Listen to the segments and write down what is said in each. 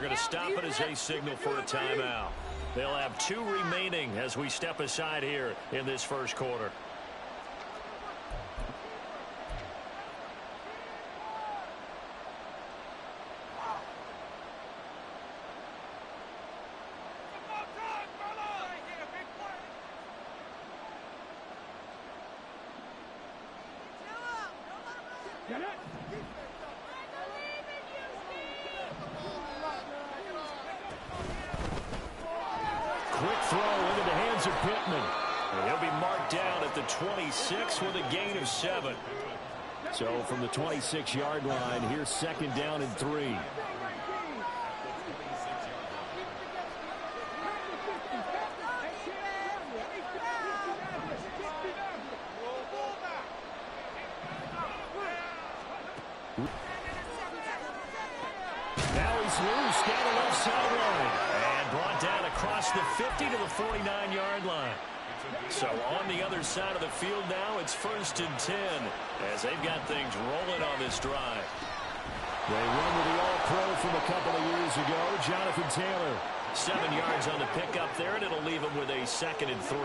going to stop it as they signal for a timeout. They'll have 2 remaining as we step aside here in this first quarter. Quick throw into the hands of Pittman. And he'll be marked down at the 26 with a gain of 7. So from the 26-yard line, here's second down and 3. Now he's loose down the left sideline. And brought down across the 50 to the 49-yard line. So on the other side of the field now, it's 1st and 10 as they've got things rolling on this drive. They run with the All-Pro from a couple of years ago, Jonathan Taylor. 7 yards on the pickup there, and it'll leave him with a 2nd and 3.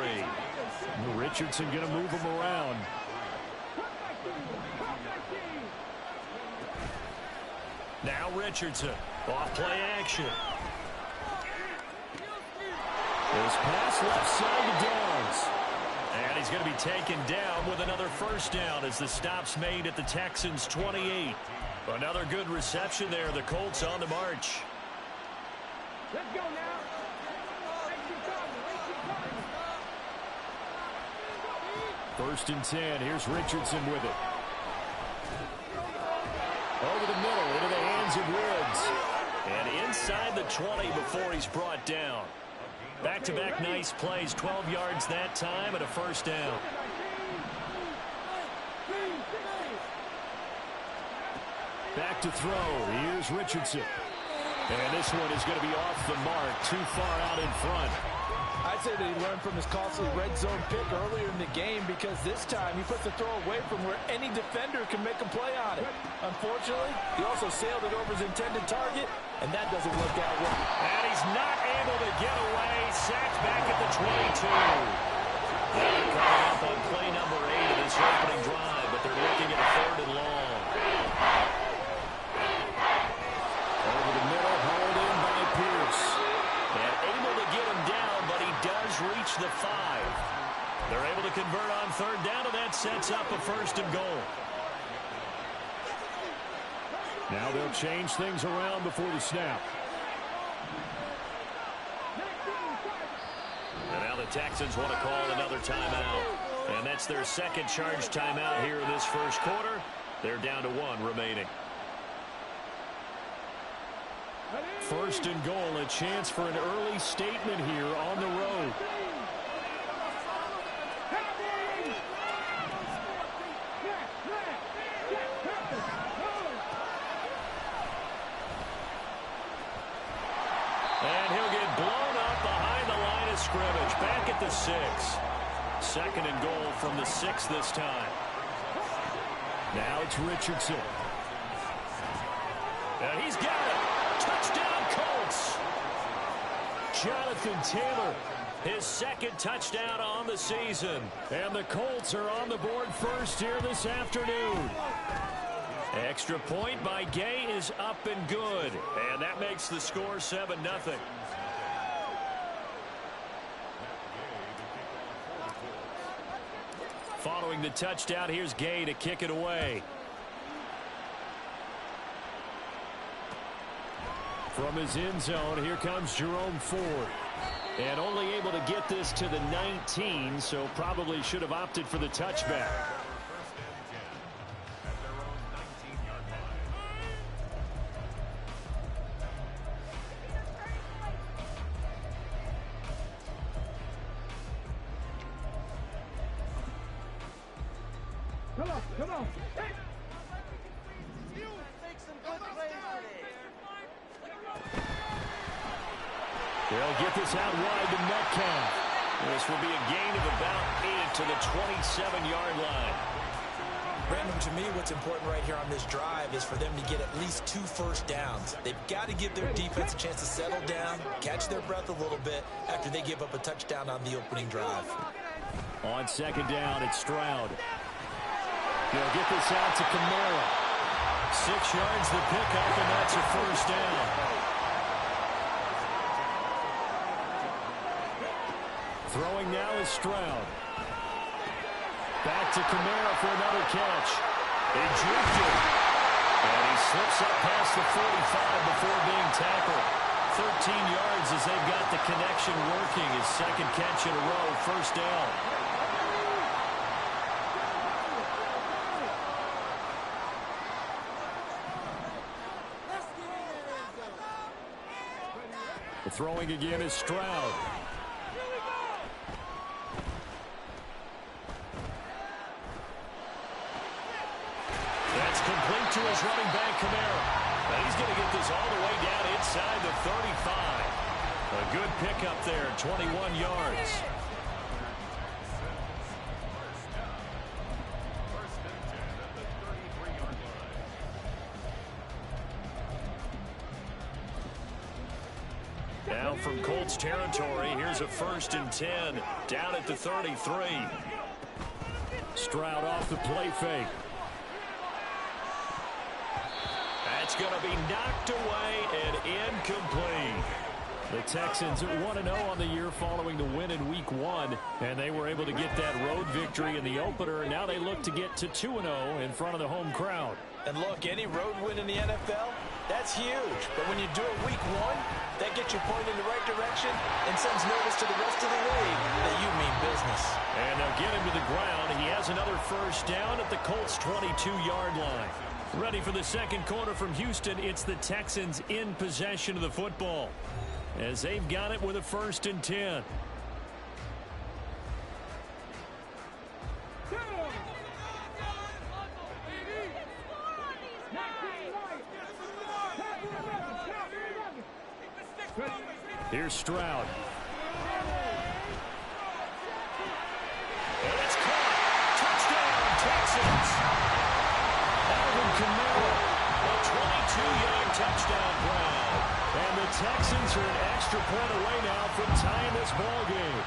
Richardson going to move him around. Now Richardson, off play action. His pass left side to Downs. And he's going to be taken down with another first down as the stop's made at the Texans' 28. Another good reception there. The Colts on the march. Let's go now. 1st and 10. Here's Richardson with it. Over the middle into the hands of Woods. And inside the 20 before he's brought down. Back-to-back nice plays. 12 yards that time and a first down. Back to throw. Here's Richardson. And this one is going to be off the mark. Too far out in front. I'd say that he learned from his costly red zone pick earlier in the game, because this time he puts the throw away from where any defender can make a play on it. Unfortunately, he also sailed it over his intended target, and that doesn't work out well. And he's not able to get away. Sacked back at the 22. They're coming up on play number 8 of this opening drive, but they're looking at a 3rd and long. Over the middle, hauled in by Pierce. And able to get him down, but he does reach the 5. They're able to convert on 3rd down, and that sets up a 1st and goal. Now they'll change things around before the snap. And now the Texans want to call another timeout. And that's their 2nd charge timeout here in this first quarter. They're down to 1 remaining. 1st and goal, a chance for an early statement here on the road. And he'll get blown up behind the line of scrimmage. Back at the 6. 2nd and goal from the 6 this time. Now it's Richardson. And he's got it. Touchdown, Colts. Jonathan Taylor, his 2nd touchdown on the season. And the Colts are on the board first here this afternoon. Extra point by Gay is up and good. And that makes the score 7-0. Following the touchdown, here's Gay to kick it away. From his end zone, here comes Jerome Ford. And only able to get this to the 19, so probably should have opted for the touchback. Come on. They'll get this out wide to Metcalf. This will be a gain of about 8 to the 27-yard line. Brandon, to me, what's important right here on this drive is for them to get at least 2 first downs. They've got to give their defense a chance to settle down, catch their breath a little bit after they give up a touchdown on the opening drive. On second down, it's Stroud. He'll get this out to Kamara. 6 yards the pickup, and that's a first down. Throwing now is Stroud. Back to Kamara for another catch. He juked it. And he slips up past the 45 before being tackled. 13 yards as they've got the connection working. His second catch in a row, first down. The throwing again is Stroud. That's complete to his running back, Kamara. And he's going to get this all the way down inside the 35. A good pickup there, 21 yards. Now from Colts territory, here's a 1st and 10, down at the 33. Stroud off the play fake. That's going to be knocked away and incomplete. The Texans 1-0 on the year following the win in Week 1, and they were able to get that road victory in the opener, and now they look to get to 2-0 in front of the home crowd. And look, any road win in the NFL, that's huge. But when you do it Week 1, that gets you pointed in the right direction and sends notice to the rest of the league that you mean business. And they'll get him to the ground. He has another first down at the Colts' 22-yard line. Ready for the second quarter from Houston. It's the Texans in possession of the football as they've got it with a 1st and 10. Here's Stroud. And it's caught. Touchdown, Texans. Alvin Kamara, a 22-yard touchdown grab. And the Texans are an extra point away now from tying this ball game.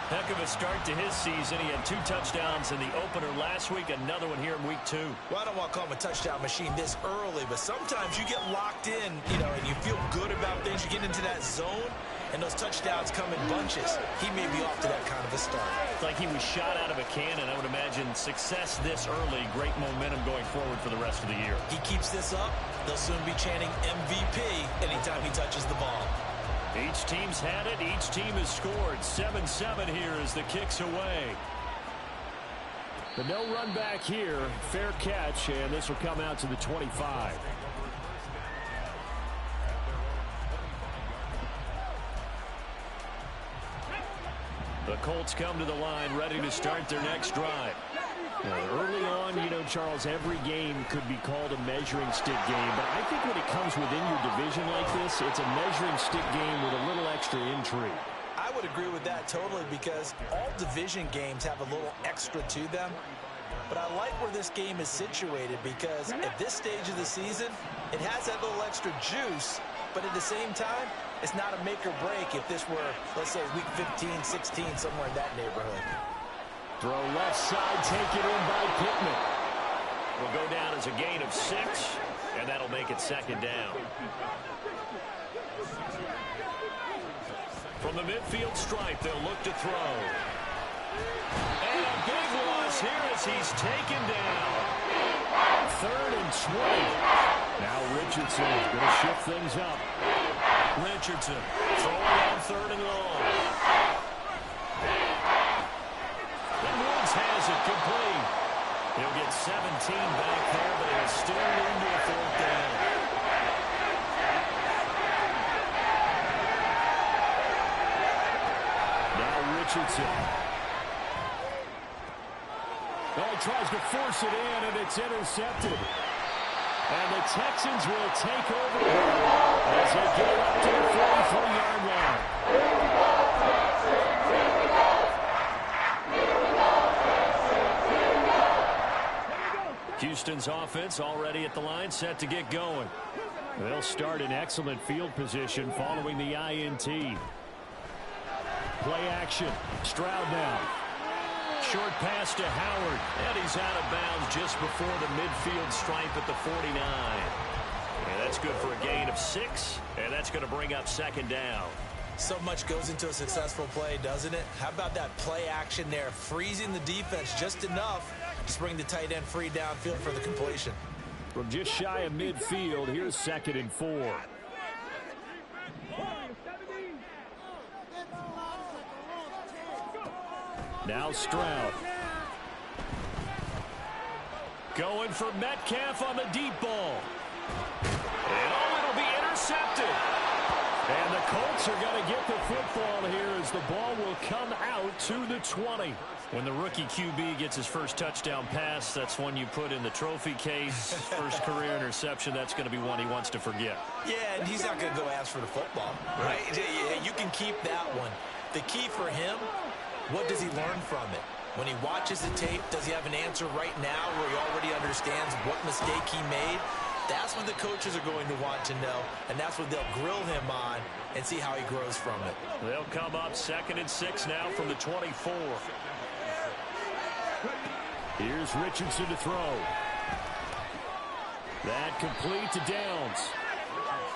Heck of a start to his season. He had 2 touchdowns in the opener last week, another one here in Week 2. Well, I don't want to call him a touchdown machine this early, but sometimes you get locked in, and you feel good about things. You get into that zone, and those touchdowns come in bunches. He may be off to that kind of a start. It's like he was shot out of a cannon. I would imagine success this early, great momentum going forward for the rest of the year. He keeps this up, they'll soon be chanting MVP anytime he touches the ball. Each team's had it. Each team has scored. 7-7 here as the kick's away. But no run back here. Fair catch, and this will come out to the 25. The Colts come to the line, ready to start their next drive. Early on, Charles, every game could be called a measuring stick game, but I think when it comes within your division like this, it's a measuring stick game with a little extra intrigue. I would agree with that totally because all division games have a little extra to them. But I like where this game is situated because at this stage of the season, it has that little extra juice, but at the same time, it's not a make or break if this were, let's say, week 15, 16, somewhere in that neighborhood. Throw left side, take it in by Pittman. Will go down as a gain of 6, and that'll make it second down. From the midfield stripe, they'll look to throw. And a big loss here as he's taken down. 3rd and 20. Now Richardson is going to shift things up. Richardson throwing on 3rd and long. And Woods has it complete. He'll get 17 back there, but he'll still lead to a 4th down. Now Richardson. Well, he tries to force it in, and it's intercepted. And the Texans will take over as they get it up to the 43-yard line. Houston's offense already at the line, set to get going. They'll start in excellent field position following the INT. Play action. Stroud now. Short pass to Howard. And he's out of bounds just before the midfield stripe at the 49. And that's good for a gain of 6. And that's going to bring up second down. So much goes into a successful play, doesn't it? How about that play action there? Freezing the defense just enough to bring the tight end free downfield for the completion. From just shy of midfield, here's 2nd and 4. Now Stroud. Going for Metcalf on the deep ball. And it'll be intercepted. And the Colts are going to get the football here as the ball will come out to the 20. When the rookie QB gets his first touchdown pass, that's one you put in the trophy case. First career interception, that's going to be one he wants to forget. Yeah, and he's not going to go ask for the football, right? Yeah, you can keep that one. The key for him, what does he learn from it? When he watches the tape, does he have an answer right now where he already understands what mistake he made? That's what the coaches are going to want to know, and that's what they'll grill him on and see how he grows from it. They'll come up 2nd and 6 now from the 24. Here's Richardson to throw. That complete to Downs.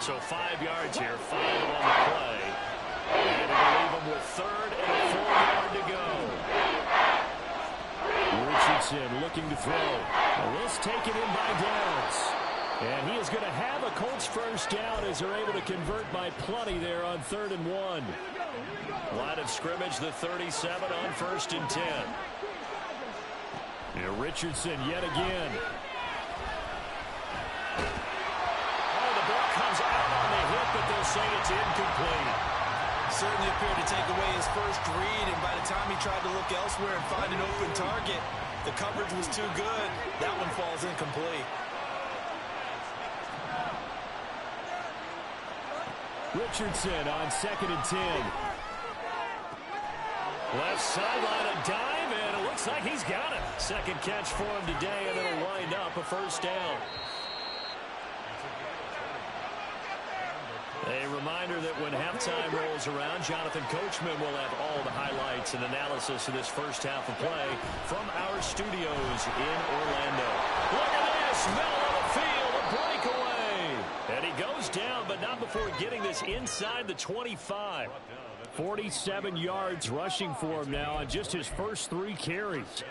So 5 yards here, 5 on the play. And it'll leave him with 3rd and a 4-yard to go. Richardson looking to throw. And this taken in by Downs. And he is going to have a Colts first down as they're able to convert by plenty there on 3rd and 1. Line of scrimmage, the 37 on 1st and 10. Yeah, Richardson yet again. Oh, the ball comes out on the hit, but they'll say it's incomplete. Certainly appeared to take away his first read, and by the time he tried to look elsewhere and find an open target, the coverage was too good. That one falls incomplete. Richardson on 2nd and 10. Left sideline, a dive, and it looks like he's got it. Second catch for him today, and it'll wind up a first down. A reminder that when halftime rolls around, Jonathan Coachman will have all the highlights and analysis of this first half of play from our studios in Orlando. Look at this, middle of the field, a breakaway. And he goes down, but not before getting this inside the 25. 47 yards rushing for him now on just his first 3 carries.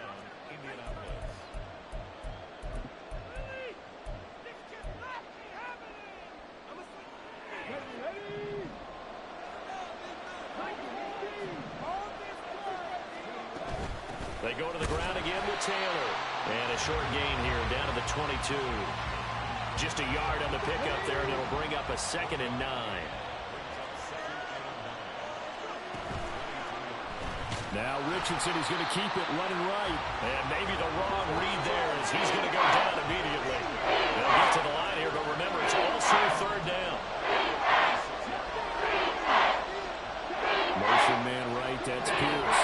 They go to the ground again with Taylor. And a short gain here down to the 22. Just a yard on the pickup there, and it'll bring up a 2nd and 9. Now Richardson is going to keep it running right. And maybe the wrong read there as he's going to go down immediately. They'll get to the line here, but remember, it's also 3rd down. Motion man right, that's Pierce.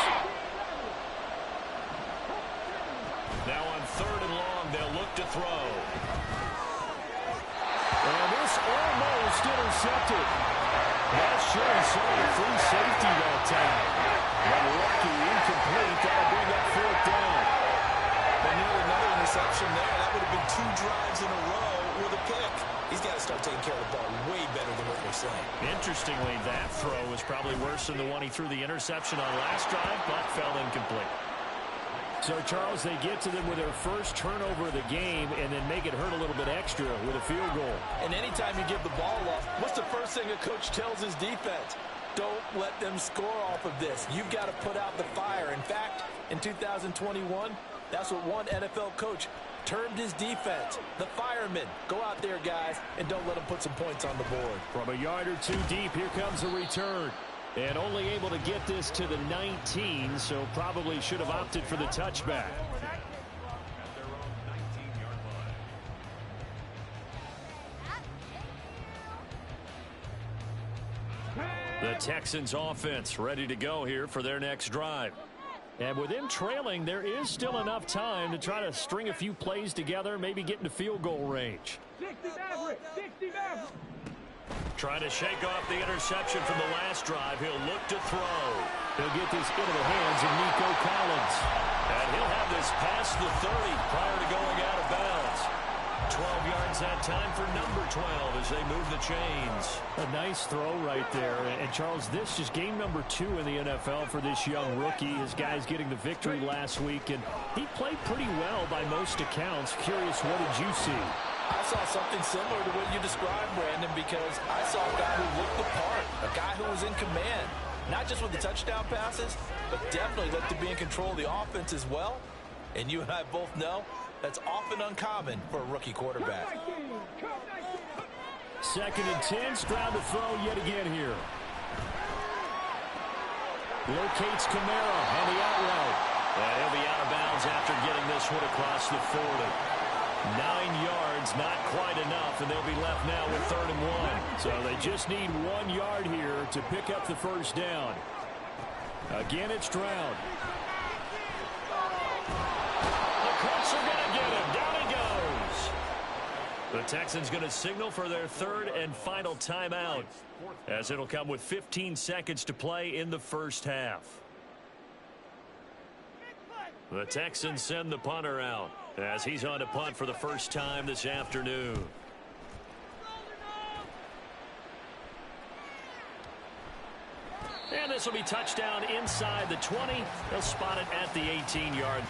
Now on 3rd and long, they'll look to throw. And this almost intercepted. That sure saw the free safety that time. But lucky, incomplete. That'll bring up 4th down. They needed another interception there. That would have been 2 drives in a row with a pick. He's got to start taking care of the ball way better than what we're saying. Interestingly, that throw was probably worse than the one he threw the interception on last drive, but fell incomplete. So, Charles, they get to them with their first turnover of the game and then make it hurt a little bit extra with a field goal. And anytime you give the ball up, what's the first thing a coach tells his defense? Don't let them score off of this. You've got to put out the fire. In fact, in 2021, that's what one NFL coach termed his defense, the firemen. Go out there, guys, and don't let them put some points on the board. From a yard or 2 deep, here comes a return. And only able to get this to the 19, so probably should have opted for the touchback. The Texans offense ready to go here for their next drive. And with him trailing, there is still enough time to try to string a few plays together, maybe get into field goal range. 60 Maverick, 60 Maverick. Trying to shake off the interception from the last drive. He'll look to throw. He'll get this into the hands of Nico Collins. And he'll have this past the 30 prior to going out of bounds. 12 yards that time for number 12 as they move the chains. A nice throw right there. And Charles, this is game number 2 in the NFL for this young rookie. His guys getting the victory last week, and he played pretty well by most accounts. Curious, what did you see? I saw something similar to what you described, Brandon, because I saw a guy who looked the part, a guy who was in command, not just with the touchdown passes, but definitely looked to be in control of the offense as well. And you and I both know that's often uncommon for a rookie quarterback. 2nd and 10, Stroud to throw yet again here. Locates Kamara on the out route. And he'll be out of bounds after getting this one across the 40. 9 yards, not quite enough, and they'll be left now with 3rd and 1. So they just need 1 yard here to pick up the first down. Again, it's Stroud. The Colts are going to get him. Down he goes. The Texans going to signal for their 3rd and final timeout, as it'll come with 15 seconds to play in the first half. The Texans send the punter out as he's on to punt for the first time this afternoon. And this will be touchdown inside the 20. They'll spot it at the 18-yard.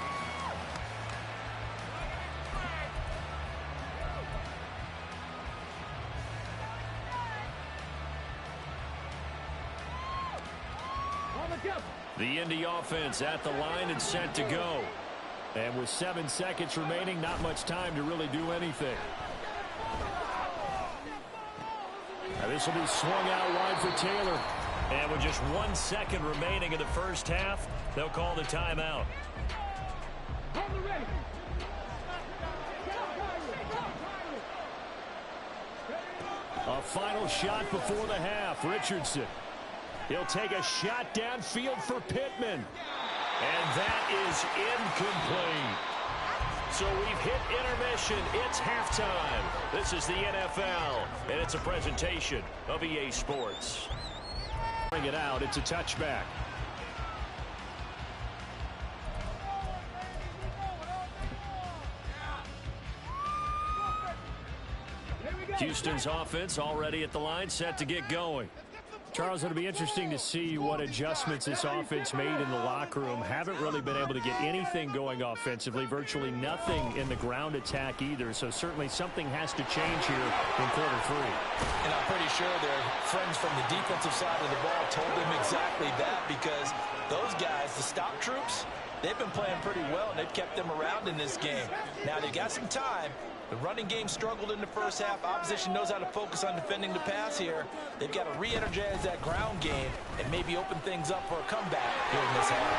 The Indy offense at the line and set to go. And with 7 seconds remaining, not much time to really do anything. Now this will be swung out wide for Taylor. And with just 1 second remaining in the first half, they'll call the timeout. A final shot before the half. Richardson. He'll take a shot downfield for Pittman. And that is incomplete. So we've hit intermission. It's halftime. This is the NFL, and it's a presentation of EA Sports. Bring it out. It's a touchback. Houston's offense already at the line, set to get going. Charles, it'll be interesting to see what adjustments this offense made in the locker room. Haven't really been able to get anything going offensively, virtually nothing in the ground attack either. So certainly something has to change here in quarter 3. And I'm pretty sure their friends from the defensive side of the ball told them exactly that, because those guys, the stop troops, they've been playing pretty well, and they've kept them around in this game. Now they've got some time. The running game struggled in the first half. Opposition knows how to focus on defending the pass here. They've got to re-energize that ground game and maybe open things up for a comeback here in this half.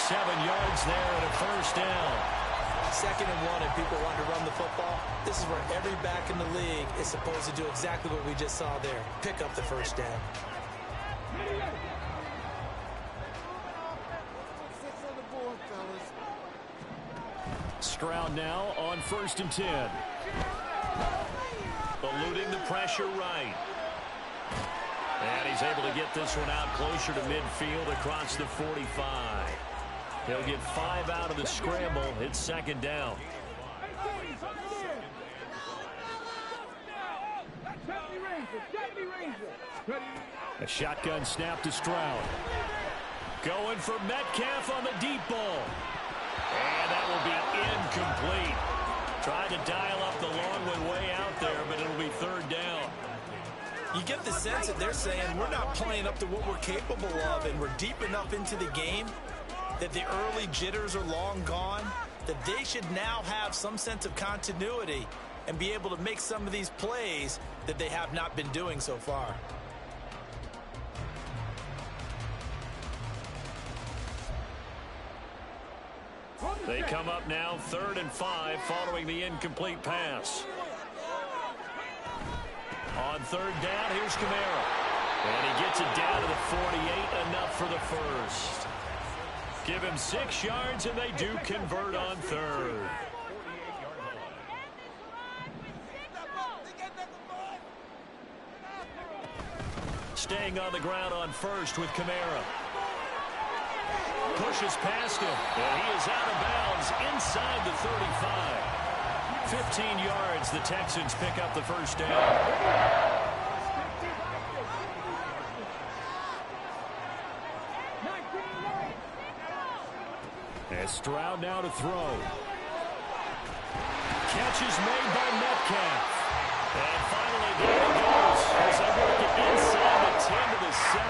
7 yards there and a first down. 2nd and 1 and people want to run the football. This is where every back in the league is supposed to do exactly what we just saw there. Pick up the first down. Stroud now on 1st and 10. Eluding the pressure right. And he's able to get this one out closer to midfield across the 45. He'll get 5 out of the scramble. It's 2nd down. A shotgun snap to Stroud. Going for Metcalf on the deep ball. And that will be incomplete. Tried to dial up the long one way out there, but it'll be 3rd down. You get the sense that they're saying we're not playing up to what we're capable of, and we're deep enough into the game that the early jitters are long gone, that they should now have some sense of continuity and be able to make some of these plays that they have not been doing so far. They come up now 3rd and 5 following the incomplete pass. On 3rd down, here's Kamara. And he gets it down to the 48, enough for the first. Give him 6 yards, and they do convert on third. Staying on the ground on first with Kamara. Pushes past him, and he is out of bounds inside the 35. 15 yards, the Texans pick up the first down. And Stroud now to throw. Catch is made by Metcalf. And finally, there he goes as they work it inside the 10 to the 7.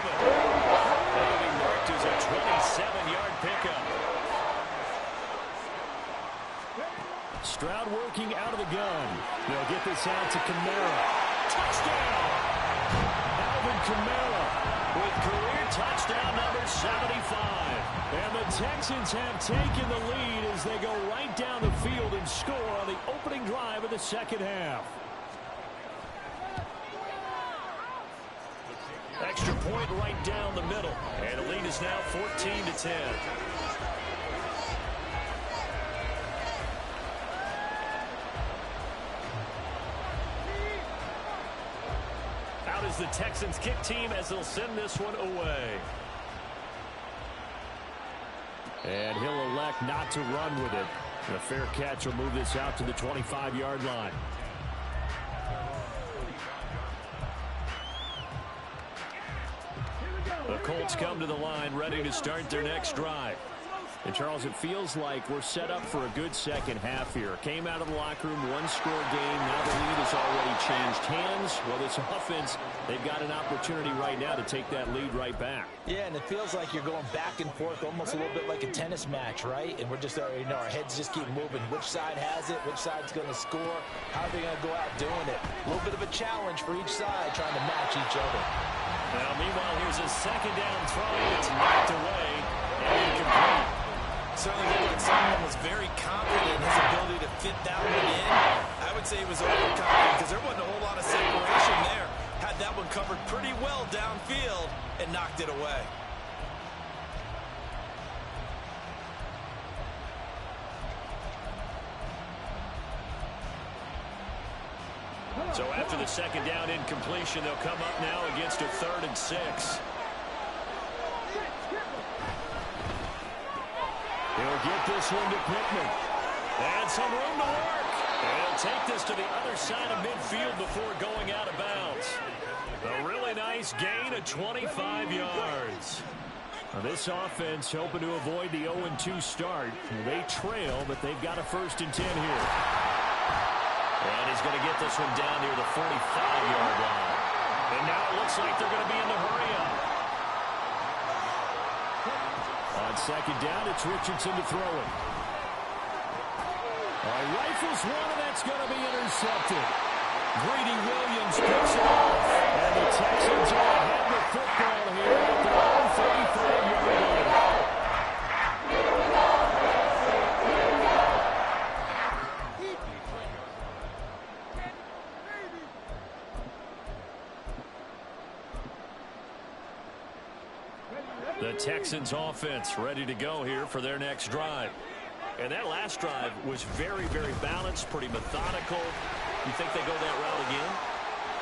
That'll be marked as a 27-yard pickup. Stroud working out of the gun. They'll get this out to Kamara. Touchdown! Alvin Kamara with career touchdown number 75. And the Texans have taken the lead as they go right down the field and score on the opening drive of the second half. Extra point right down the middle. And the lead is now 14-10. Out is the Texans kick team as they'll send this one away. And he'll elect not to run with it. The fair catch will move this out to the 25-yard line. The Colts come to the line ready to start their next drive. And, Charles, it feels like we're set up for a good second half here. Came out of the locker room, one-score game. Now the lead has already changed hands. Well, this offense, they've got an opportunity right now to take that lead right back. Yeah, and it feels like you're going back and forth almost a little bit like a tennis match, right? And we're just, our heads just keep moving. Which side has it? Which side's going to score? How are they going to go out doing it? A little bit of a challenge for each side trying to match each other. Now, meanwhile, here's a second down throw. It's knocked away and incomplete. Certainly looked like someone was very confident in his ability to fit that one in. I would say he was overconfident because there wasn't a whole lot of separation there. Had that one covered pretty well downfield and knocked it away. So after the second down incompletion, they'll come up now against a 3rd and 6. He'll get this one to Pittman. And some room to work. And he'll take this to the other side of midfield before going out of bounds. A really nice gain of 25 yards. Now this offense hoping to avoid the 0-2 start. They trail, but they've got a 1st and 10 here. And he's going to get this one down near the 45-yard line. And now it looks like they're going to be in the hurry-up. On second down, it's Richardson to throw it. Rifles one, and that's going to be intercepted. Greedy Williams picks it off. And the Texans are ahead with football here at their own 35-yard line. The Texans offense ready to go here for their next drive. And that last drive was very, very balanced, pretty methodical. You think they go that route again?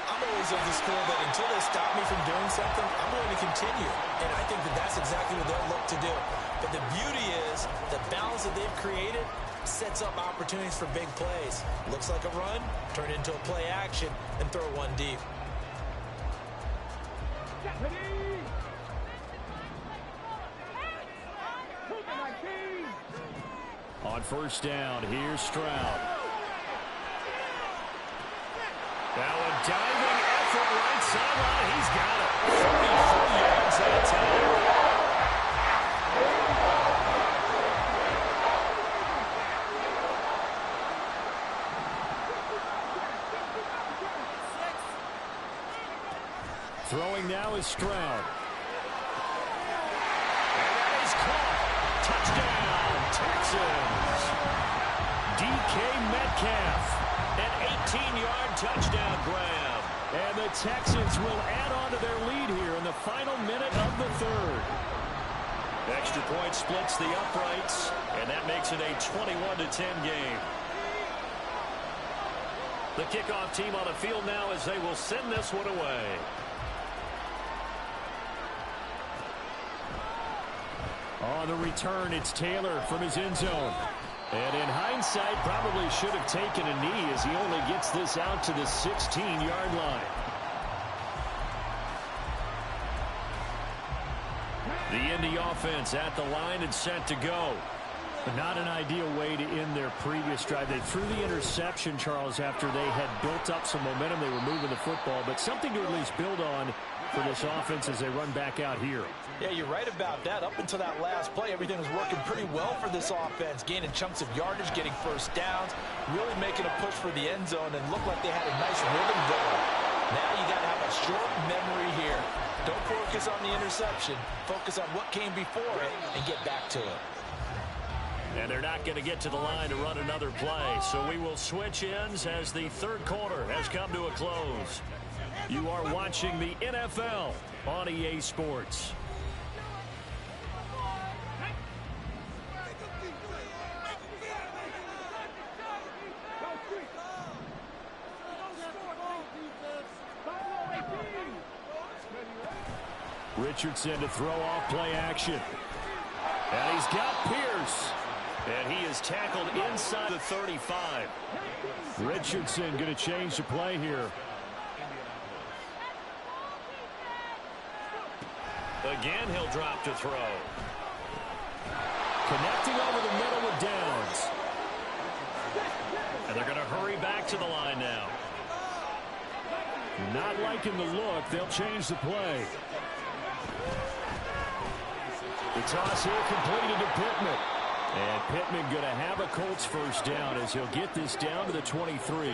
I'm always of the school that until they stop me from doing something, I'm going to continue. And I think that that's exactly what they'll look to do. But the beauty is the balance that they've created sets up opportunities for big plays. Looks like a run, turn it into a play action, and throw one deep. On first down, here's Stroud. Now a diving effort right sideline. He's got it. 34 yards that time. Throwing now is Stroud. And that is caught. Touchdown, Texans. DK Metcalf, an 18-yard touchdown grab. And the Texans will add on to their lead here in the final minute of the 3rd. extra point splits the uprights, and that makes it a 21-10 game. The kickoff team on the field now as they will send this one away. On the return, it's Taylor from his end zone. And in hindsight, probably should have taken a knee as he only gets this out to the 16-yard line. The Indy offense at the line and set to go. But not an ideal way to end their previous drive. They threw the interception, Charles, after they had built up some momentum. They were moving the football, but something to at least build on for this offense as they run back out here. Yeah, you're right about that. Up until that last play, everything was working pretty well for this offense, gaining chunks of yardage, getting first downs, really making a push for the end zone, and looked like they had a nice rhythm going. Now you got to have a short memory here. Don't focus on the interception. Focus on what came before it and get back to it. And they're not going to get to the line to run another play. So we will switch ends as the third quarter has come to a close. You are watching the NFL on EA Sports. Richardson to throw off play action. And he's got Pierce. And he is tackled inside the 35. Richardson going to change the play here. Again, he'll drop to throw. Connecting over the middle with Downs. And they're going to hurry back to the line now. Not liking the look. They'll change the play. The toss here completed to Pittman. And Pittman going to have a Colts first down as he'll get this down to the 23.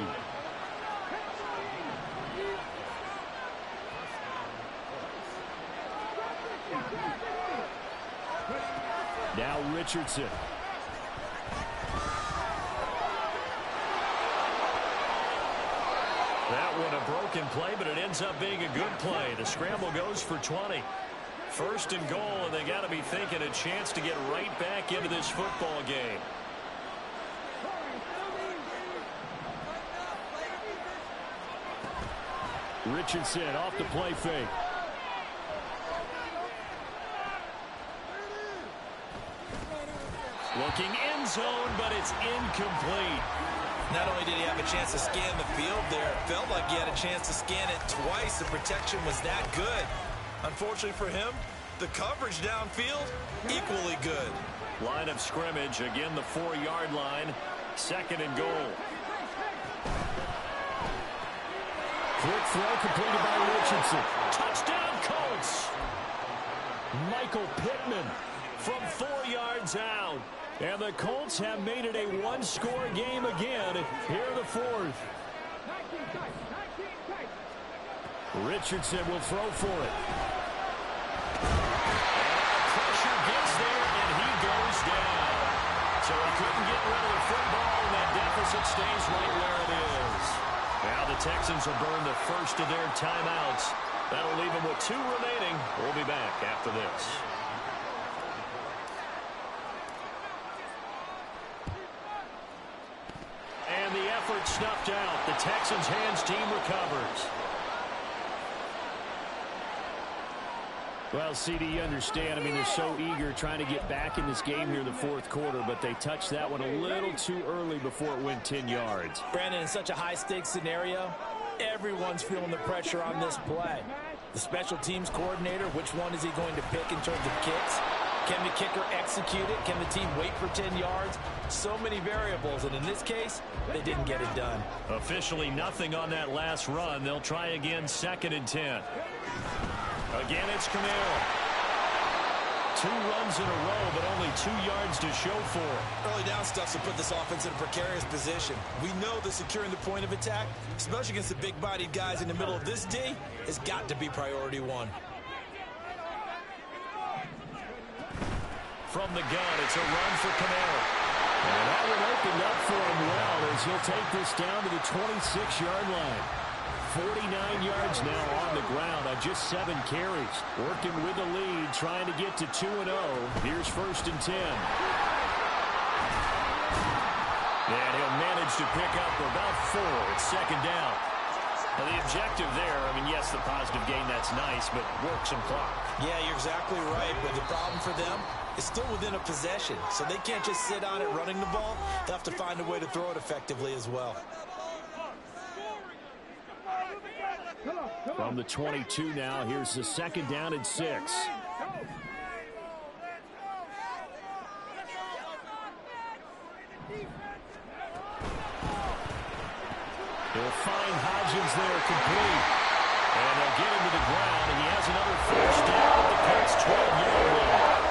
Now Richardson. That one a broken play, but it ends up being a good play. The scramble goes for 20. First and goal, and they got to be thinking a chance to get right back into this football game. Richardson off the play fake. Looking end zone, but it's incomplete. Not only did he have a chance to scan the field there, it felt like he had a chance to scan it twice. The protection was that good. Unfortunately for him, the coverage downfield, equally good. Line of scrimmage, again the 4-yard line. Second and goal. Quick throw completed by Richardson. Touchdown Colts. Michael Pittman from 4 yards out. And the Colts have made it a one-score game again here in the fourth. Richardson will throw for it. Pressure gets there, and he goes down. So he couldn't get rid of the football, and that deficit stays right where it is. Now the Texans will burn the first of their timeouts. That'll leave them with 2 remaining. We'll be back after this. And the effort snuffed out. The Texans' hands team recovers. Well, CD, you understand. I mean, they're so eager trying to get back in this game here in the fourth quarter, but they touched that one a little too early before it went 10 yards. Brandon, in such a high-stakes scenario, everyone's feeling the pressure on this play. The special teams coordinator, which one is he going to pick in terms of kicks? Can the kicker execute it? Can the team wait for 10 yards? So many variables, and in this case, they didn't get it done. Officially nothing on that last run. They'll try again, 2nd and 10. Again, it's Camaro. 2 runs in a row, but only 2 yards to show for it. Early down stuff to put this offense in a precarious position. We know that securing the point of attack, especially against the big-bodied guys in the middle of this D, has got to be priority 1. From the gun, it's a run for Camaro. And that one opened up for him well as he'll take this down to the 26-yard line. 49 yards now on the ground on just 7 carries. Working with the lead, trying to get to 2-0. Here's 1st and 10. And he'll manage to pick up about 4. It's 2nd down. Now the objective there, I mean, yes, the positive gain, that's nice, but work some clock. Yeah, you're exactly right, but the problem for them is still within a possession, so they can't just sit on it running the ball. They'll have to find a way to throw it effectively as well. From the 22 now, here's the 2nd down and 6. He'll find Hodgins there complete. And they'll get him to the ground, and he has another 1st down at the Colts 12-yard line.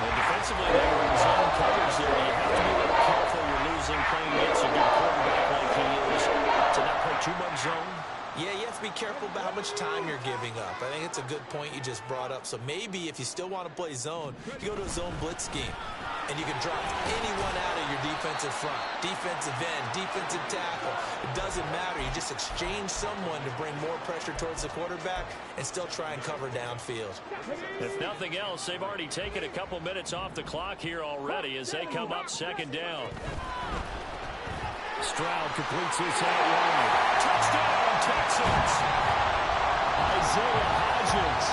And defensively, they were in zone coverage there. You have to be a little careful. You're losing, playing against a good quarterback like he is, to not play too much zone. Yeah, you have to be careful about how much time you're giving up. I think it's a good point you just brought up. So maybe if you still want to play zone, you go to a zone blitz scheme. And you can drop anyone out of your defensive front. Defensive end, defensive tackle. It doesn't matter. You just exchange someone to bring more pressure towards the quarterback and still try and cover downfield. If nothing else, they've already taken a couple minutes off the clock here already as they come up 2nd down. Stroud completes this out wide. Touchdown, Texans! Isaiah Hodgins,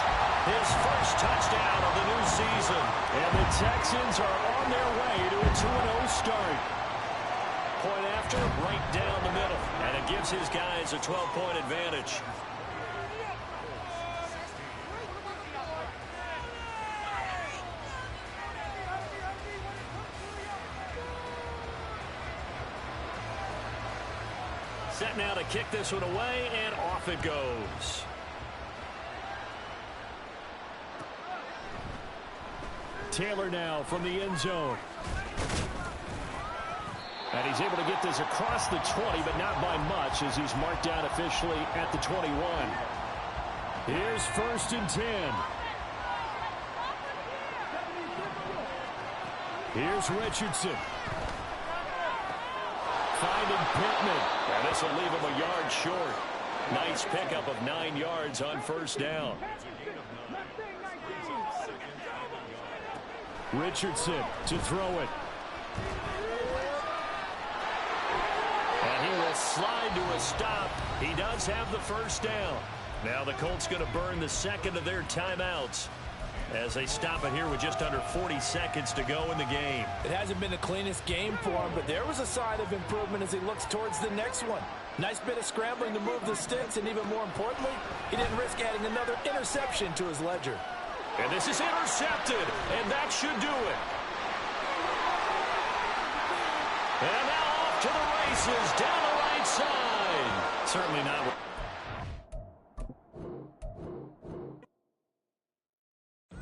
his 1st touchdown of the new season. And the Texans are on their way to a 2-0 start. Point after, right down the middle. And it gives his guys a 12-point advantage. Set now to kick this one away, and off it goes. Taylor now from the end zone. And he's able to get this across the 20, but not by much as he's marked down officially at the 21. Here's 1st and 10. Here's Richardson. Finding Pittman. And this will leave him a yard short. Nice pickup of 9 yards on 1st down. Richardson to throw it. And he will slide to a stop. He does have the 1st down. Now the Colts going to burn the 2nd of their timeouts as they stop it here with just under 40 seconds to go in the game. It hasn't been the cleanest game for him, but there was a sign of improvement as he looks towards the next one. Nice bit of scrambling to move the sticks, and even more importantly, he didn't risk adding another interception to his ledger. And this is intercepted, and that should do it. And now off to the races, down the right side. Certainly not.